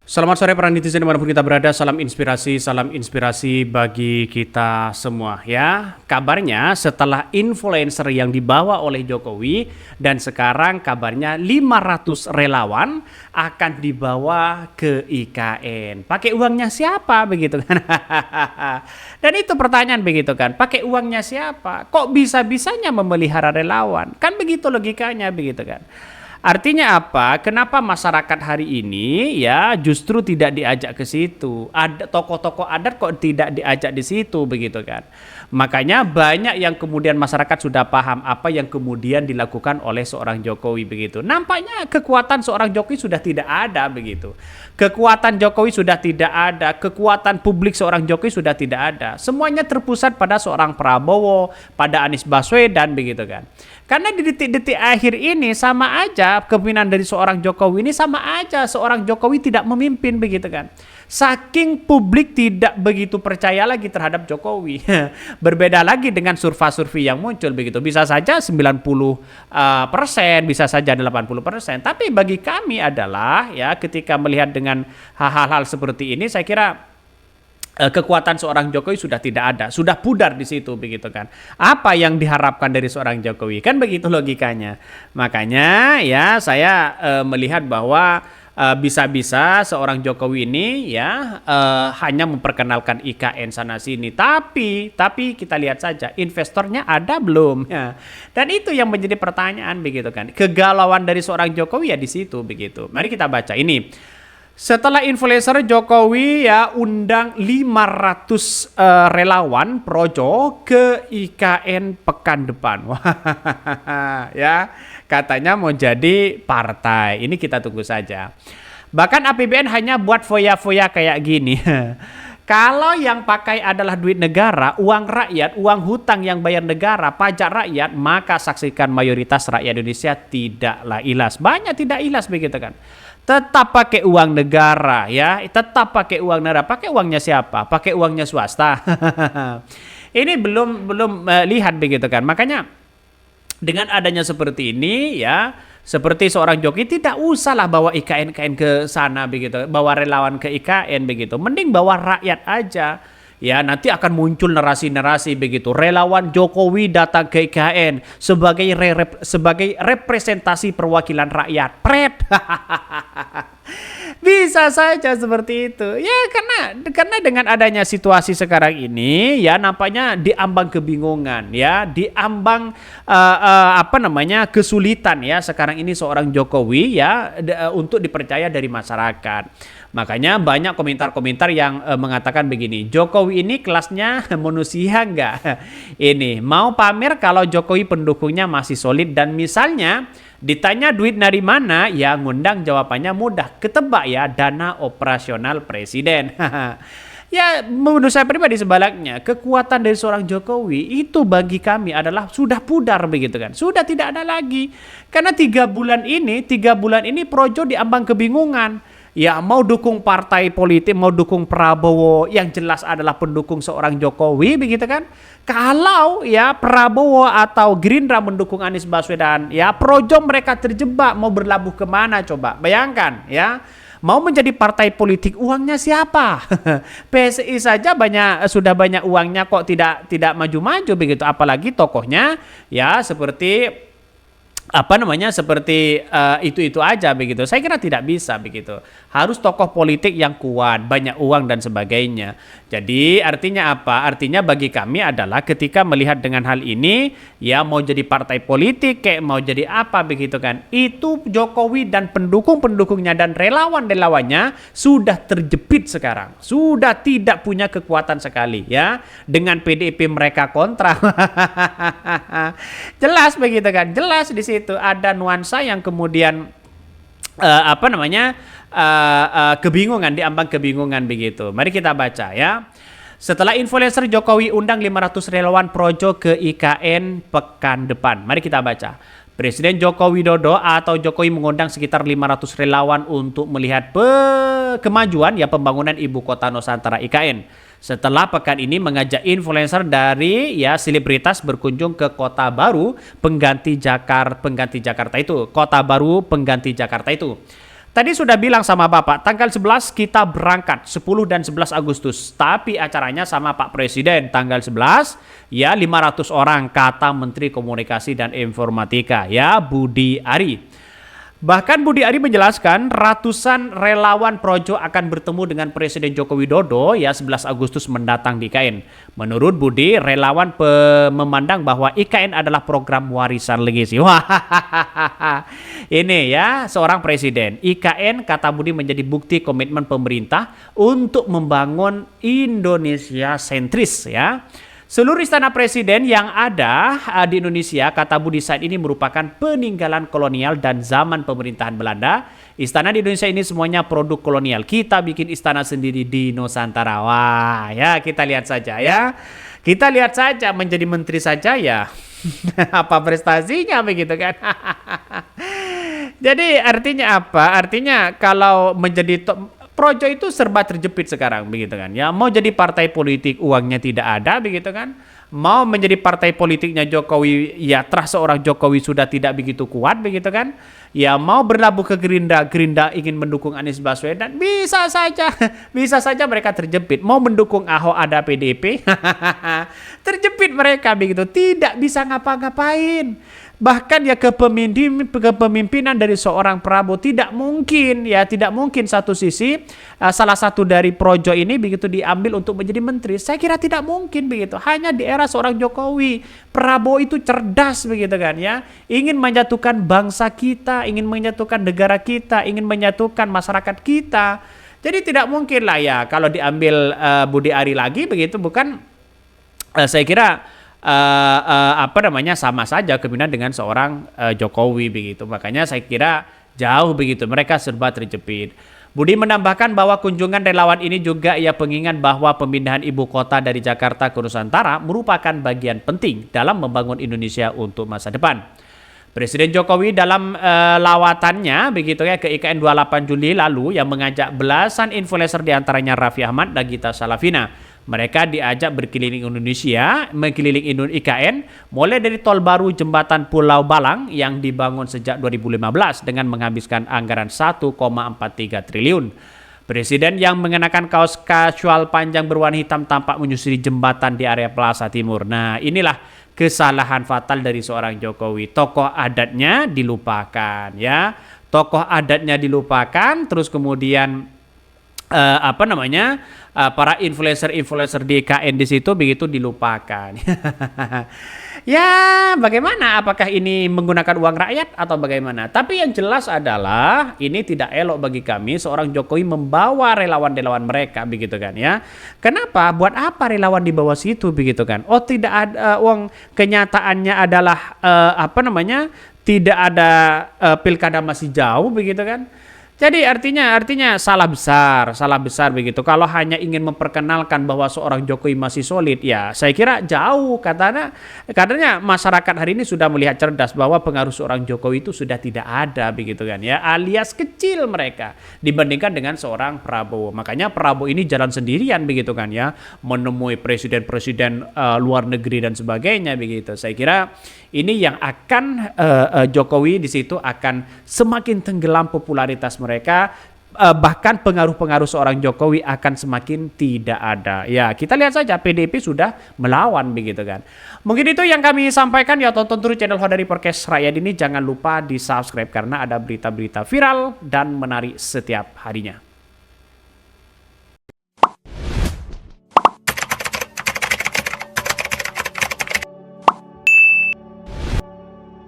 Selamat sore para netizen dimanapun kita berada, salam inspirasi bagi kita semua ya. Kabarnya setelah influencer yang dibawa oleh Jokowi dan sekarang kabarnya 500 relawan akan dibawa ke IKN. Pakai uangnya siapa begitu kan? Dan itu pertanyaan begitu kan, pakai uangnya siapa? Kok bisa-bisanya memelihara relawan? Kan begitu logikanya begitu kan. Artinya apa? Kenapa masyarakat hari ini ya justru tidak diajak ke situ? Ada tokoh-tokoh adat kok tidak diajak di situ begitu kan? Makanya banyak yang kemudian masyarakat sudah paham apa yang kemudian dilakukan oleh seorang Jokowi begitu. Nampaknya kekuatan seorang Jokowi sudah tidak ada begitu. Kekuatan Jokowi sudah tidak ada, kekuatan publik seorang Jokowi sudah tidak ada. Semuanya terpusat pada seorang Prabowo, pada Anies Baswedan begitu kan. Karena di detik-detik akhir ini sama aja kepemimpinan dari seorang Jokowi ini sama aja seorang Jokowi tidak memimpin begitu kan. Saking publik tidak begitu percaya lagi terhadap Jokowi. Berbeda lagi dengan survei-survei yang muncul begitu. Bisa saja 90%, bisa saja 80%. Tapi bagi kami adalah ya ketika melihat dengan hal-hal seperti ini saya kira kekuatan seorang Jokowi sudah tidak ada, sudah pudar di situ begitu kan. Apa yang diharapkan dari seorang Jokowi? Kan begitu logikanya. Makanya ya saya melihat bahwa bisa-bisa seorang Jokowi ini ya hanya memperkenalkan IKN sana sini. Tapi kita lihat saja investornya ada belum ya. Dan itu yang menjadi pertanyaan begitu kan. Kegalauan dari seorang Jokowi ya di situ begitu. Mari kita baca ini. Setelah influencer Jokowi ya undang 500 relawan projo ke IKN pekan depan. Wah, ya katanya mau jadi partai. Ini kita tunggu saja. Bahkan APBN hanya buat foya-foya kayak gini. Kalau yang pakai adalah duit negara, uang rakyat, uang hutang yang bayar negara, pajak rakyat, maka saksikan mayoritas rakyat Indonesia tidaklah ilas. Banyak tidak ilas begitu kan. Tetap pakai uang negara ya, tetap pakai uang negara. Pakai uangnya siapa? Pakai uangnya swasta. Ini belum lihat begitu kan. Makanya dengan adanya seperti ini ya, seperti seorang Jokowi tidak usahlah bawa IKN ke sana begitu, bawa relawan ke IKN begitu. Mending bawa rakyat aja. Ya, nanti akan muncul narasi-narasi begitu. Relawan Jokowi datang ke IKN sebagai representasi perwakilan rakyat. Pret. Bisa saja seperti itu. Ya karena dengan adanya situasi sekarang ini ya nampaknya diambang kebingungan ya, diambang kesulitan ya sekarang ini seorang Jokowi ya untuk dipercaya dari masyarakat. Makanya banyak komentar-komentar yang mengatakan begini, Jokowi ini kelasnya manusia enggak? Ini mau pamer kalau Jokowi pendukungnya masih solid dan misalnya ditanya duit dari mana, ya ngundang jawabannya mudah, ketebak ya dana operasional presiden. Ya menurut saya pribadi sebaliknya, kekuatan dari seorang Jokowi itu bagi kami adalah sudah pudar begitu kan, sudah tidak ada lagi. Karena 3 bulan ini Projo diambang kebingungan. Ya mau dukung partai politik, mau dukung Prabowo, yang jelas adalah pendukung seorang Jokowi begitu kan. Kalau ya Prabowo atau Gerindra mendukung Anies Baswedan, ya Projo mereka terjebak mau berlabuh kemana coba. Bayangkan ya. Mau menjadi partai politik uangnya siapa? PSI saja sudah banyak uangnya kok tidak maju-maju begitu, apalagi tokohnya ya seperti seperti itu aja begitu. Saya kira tidak bisa begitu. Harus tokoh politik yang kuat, banyak uang dan sebagainya. Jadi artinya apa? Artinya bagi kami adalah ketika melihat dengan hal ini, ya mau jadi partai politik kayak mau jadi apa begitu kan. Itu Jokowi dan pendukung-pendukungnya dan relawan-relawannya sudah terjepit sekarang. Sudah tidak punya kekuatan sekali ya. Dengan PDIP mereka kontra. Jelas begitu kan? Jelas di situ ada nuansa yang kemudian kebingungan, diambang kebingungan begitu. Mari kita baca ya. Setelah influencer Jokowi undang 500 relawan projo ke IKN pekan depan. Mari kita baca. Presiden Joko Widodo atau Jokowi mengundang sekitar 500 relawan untuk melihat kemajuan ya pembangunan ibu kota Nusantara IKN. Setelah pekan ini mengajak influencer dari ya selebritas berkunjung ke kota baru pengganti Jakarta itu. Tadi sudah bilang sama Bapak, tanggal 11 kita berangkat, 10 dan 11 Agustus. Tapi acaranya sama Pak Presiden, tanggal 11, ya 500 orang, kata Menteri Komunikasi dan Informatika, ya Budi Ari. Bahkan Budi Ari menjelaskan ratusan relawan Projo akan bertemu dengan Presiden Joko Widodo ya 11 Agustus mendatang di IKN. Menurut Budi, relawan memandang bahwa IKN adalah program warisan legasi. Wah, ini ya seorang presiden. IKN kata Budi menjadi bukti komitmen pemerintah untuk membangun Indonesia sentris ya. Seluruh istana presiden yang ada di Indonesia, kata Budi saat ini merupakan peninggalan kolonial dan zaman pemerintahan Belanda. Istana di Indonesia ini semuanya produk kolonial. Kita bikin istana sendiri di Nusantara. Wah, ya kita lihat saja ya. Kita lihat saja menjadi menteri saja ya. Apa prestasinya begitu kan? Jadi artinya apa? Artinya kalau menjadi Projo itu serba terjepit sekarang begitu kan ya. Mau jadi partai politik uangnya tidak ada begitu kan. Mau menjadi partai politiknya Jokowi ya terah seorang Jokowi sudah tidak begitu kuat begitu kan. Ya mau berlabuh ke Gerindra, Gerindra ingin mendukung Anies Baswedan, bisa saja. Bisa saja mereka terjepit. Mau mendukung Ahok ada PDP. Terjepit mereka begitu, tidak bisa ngapa-ngapain. Bahkan ya kepemimpinan dari seorang Prabowo tidak mungkin ya, tidak mungkin satu sisi salah satu dari Projo ini begitu diambil untuk menjadi menteri. Saya kira tidak mungkin begitu. Hanya di era seorang Jokowi, Prabowo itu cerdas begitu kan ya. Ingin menyatukan bangsa kita, ingin menyatukan negara kita, ingin menyatukan masyarakat kita. Jadi tidak mungkin lah ya kalau diambil Budi Ari lagi begitu, bukan saya kira apa namanya sama saja kemungkinan dengan seorang Jokowi begitu. Makanya saya kira jauh begitu, mereka serba terjepit. Budi menambahkan bahwa kunjungan relawan ini juga ia pengingat bahwa pemindahan ibu kota dari Jakarta ke Nusantara merupakan bagian penting dalam membangun Indonesia untuk masa depan. Presiden Jokowi dalam lawatannya begitu ya ke IKN 28 Juli lalu yang mengajak belasan influencer diantaranya Raffi Ahmad dan Gita Salavina. Mereka diajak berkeliling Indonesia, mengkeliling IKN, mulai dari tol baru jembatan Pulau Balang yang dibangun sejak 2015 dengan menghabiskan anggaran 1,43 triliun. Presiden yang mengenakan kaos kasual panjang berwarna hitam tampak menyusuri jembatan di area Plaza Timur. Nah, inilah kesalahan fatal dari seorang Jokowi. Tokoh adatnya dilupakan, ya. Tokoh adatnya dilupakan, terus kemudian para influencer di IKN di situ begitu dilupakan. Ya, bagaimana? Apakah ini menggunakan uang rakyat atau bagaimana? Tapi yang jelas adalah ini tidak elok bagi kami seorang Jokowi membawa relawan-relawan mereka begitu kan ya. Kenapa? Buat apa relawan di bawah situ begitu kan? Oh, tidak ada uang, kenyataannya adalah tidak ada pilkada masih jauh begitu kan. Jadi artinya salah besar begitu. Kalau hanya ingin memperkenalkan bahwa seorang Jokowi masih solid, ya saya kira jauh. Katanya masyarakat hari ini sudah melihat cerdas bahwa pengaruh seorang Jokowi itu sudah tidak ada begitu kan ya, alias kecil mereka dibandingkan dengan seorang Prabowo. Makanya Prabowo ini jalan sendirian begitu kan ya, menemui presiden-presiden luar negeri dan sebagainya begitu. Saya kira ini yang akan Jokowi di situ akan semakin tenggelam popularitas mereka, bahkan pengaruh-pengaruh seorang Jokowi akan semakin tidak ada. Ya, kita lihat saja PDIP sudah melawan begitu kan. Mungkin itu yang kami sampaikan ya, tonton terus channel Hodari Podcast Rakyat ini, jangan lupa di-subscribe karena ada berita-berita viral dan menarik setiap harinya.